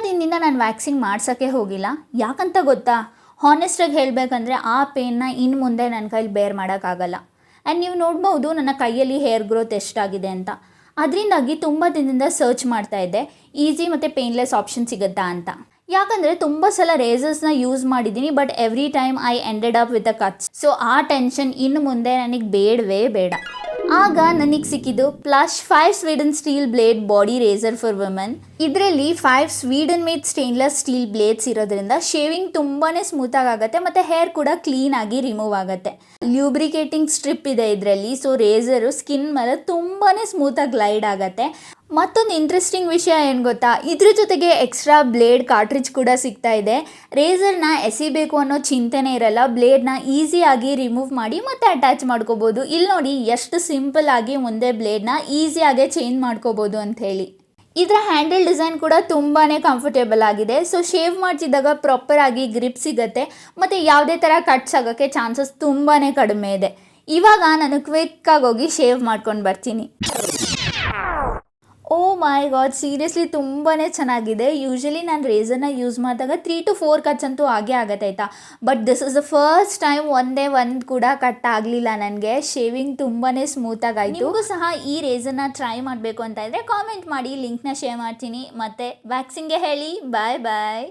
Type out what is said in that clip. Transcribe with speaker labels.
Speaker 1: ದಿನದಿಂದ ನಾನು ವ್ಯಾಕ್ಸಿನ್ ಮಾಡ್ಸೋಕ್ಕೆ ಹೋಗಿಲ್ಲ. ಯಾಕಂತ ಗೊತ್ತಾ? ಹಾನೆಸ್ಟಾಗಿ ಹೇಳಬೇಕಂದ್ರೆ ಆ ಪೇನ್ನ ಇನ್ನು ಮುಂದೆ ನನ್ನ ಕೈಲಿ ಬೇರ್ ಮಾಡೋಕ್ಕಾಗಲ್ಲ. ಆ್ಯಂಡ್ ನೀವು ನೋಡ್ಬೋದು ನನ್ನ ಕೈಯಲ್ಲಿ ಹೇರ್ ಗ್ರೋತ್ ಎಷ್ಟಾಗಿದೆ ಅಂತ. ಅದರಿಂದಾಗಿ ತುಂಬ ದಿನದಿಂದ ಸರ್ಚ್ ಮಾಡ್ತಾಯಿದ್ದೆ ಈಸಿ ಮತ್ತು ಪೇನ್ಲೆಸ್ ಆಪ್ಷನ್ ಸಿಗುತ್ತಾ ಅಂತ. ಯಾಕಂದರೆ ತುಂಬ ಸಲ ರೇಸರ್ಸ್ನ ಯೂಸ್ ಮಾಡಿದ್ದೀನಿ, but every time I ended up with a cuts. So ಆ ಟೆನ್ಷನ್ ಇನ್ನು ಮುಂದೆ ನನಗೆ ಬೇಡವೇ ಬೇಡ. ಆಗ ನನಗೆ ಸಿಕ್ಕಿದ್ದು plus 5 Sweden steel blade body razor for women. ಇದರಲ್ಲಿ 5 Sweden made stainless steel blades ಇರೋದ್ರಿಂದ ಶೇವಿಂಗ್ ತುಂಬಾ ಸ್ಮೂತಾಗಿ ಆಗುತ್ತೆ ಮತ್ತು ಹೇರ್ ಕೂಡ ಕ್ಲೀನಾಗಿ ರಿಮೂವ್ ಆಗುತ್ತೆ. ಲ್ಯೂಬ್ರಿಕೇಟಿಂಗ್ ಸ್ಟ್ರಿಪ್ ಇದೆ ಇದರಲ್ಲಿ. ಸೊ ರೇಸರು ಸ್ಕಿನ್ ಮೇಲೆ ತುಂಬಾ ಸ್ಮೂತಾಗಿ ಗ್ಲೈಡ್ ಆಗುತ್ತೆ. ಮತ್ತೊಂದು ಇಂಟ್ರೆಸ್ಟಿಂಗ್ ವಿಷಯ ಏನು ಗೊತ್ತಾ? ಇದ್ರ ಜೊತೆಗೆ ಎಕ್ಸ್ಟ್ರಾ ಬ್ಲೇಡ್ ಕಾರ್ಟ್ರಿಜ್ ಕೂಡ ಸಿಗ್ತಾ ಇದೆ. ರೇಸರ್ನ ಎಸಿಬೇಕು ಅನ್ನೋ ಚಿಂತೆನೇ ಇರಲ್ಲ. ಬ್ಲೇಡ್ನ ಈಸಿಯಾಗಿ ರಿಮೂವ್ ಮಾಡಿ ಮತ್ತೆ ಅಟ್ಯಾಚ್ ಮಾಡ್ಕೋಬೋದು. ಇಲ್ಲಿ ನೋಡಿ ಎಷ್ಟು ಸಿಂಪಲ್ ಆಗಿ ಮುಂದೆ ಬ್ಲೇಡ್ನ ಈಸಿಯಾಗಿ ಚೇಂಜ್ ಮಾಡ್ಕೋಬೋದು ಅಂತ ಹೇಳಿ. ಇದರ ಹ್ಯಾಂಡಲ್ ಡಿಸೈನ್ ಕೂಡ ತುಂಬಾ ಕಂಫರ್ಟೇಬಲ್ ಆಗಿದೆ. ಸೊ ಶೇವ್ ಮಾಡ್ತಿದ್ದಾಗ ಪ್ರಾಪರಾಗಿ ಗ್ರಿಪ್ ಸಿಗುತ್ತೆ ಮತ್ತು ಯಾವುದೇ ಥರ ಕಟ್ಸ್ ಆಗೋಕ್ಕೆ ಚಾನ್ಸಸ್ ತುಂಬಾ ಕಡಿಮೆ ಇದೆ. ಇವಾಗ ನಾನು ಕ್ವಿಕ್ಕಾಗಿ ಹೋಗಿ ಶೇವ್ ಮಾಡ್ಕೊಂಡು ಬರ್ತೀನಿ. ಓ ಮೈ ಗಾಡ್, ಸೀರಿಯಸ್ಲಿ ತುಂಬಾ ಚೆನ್ನಾಗಿದೆ. ಯೂಶ್ವಲಿ ನಾನು ರೇಸರ್ನ ಯೂಸ್ ಮಾಡಿದಾಗ 3 to 4 ಕಟ್ಸ್ ಅಂತೂ ಆಗೇ ಆಗುತ್ತೆ ಆಯಿತಾ. But this is the first time ಒಂದೇ ಒಂದು ಕೂಡ ಕಟ್ ಆಗಲಿಲ್ಲ ನನಗೆ. ಶೇವಿಂಗ್ ತುಂಬಾ ಸ್ಮೂತಾಗಾಯಿತು. ನಿಮಗೂ ಸಹ ಈ ರೇಸರ್ನ ಟ್ರೈ ಮಾಡಬೇಕು ಅಂತ ಇದ್ದರೆ ಕಾಮೆಂಟ್ ಮಾಡಿ, ಲಿಂಕ್ನ ಶೇರ್ ಮಾಡ್ತೀನಿ. ಮತ್ತು ವ್ಯಾಕ್ಸಿನ್ಗೆ ಹೇಳಿ ಬಾಯ್ ಬಾಯ್.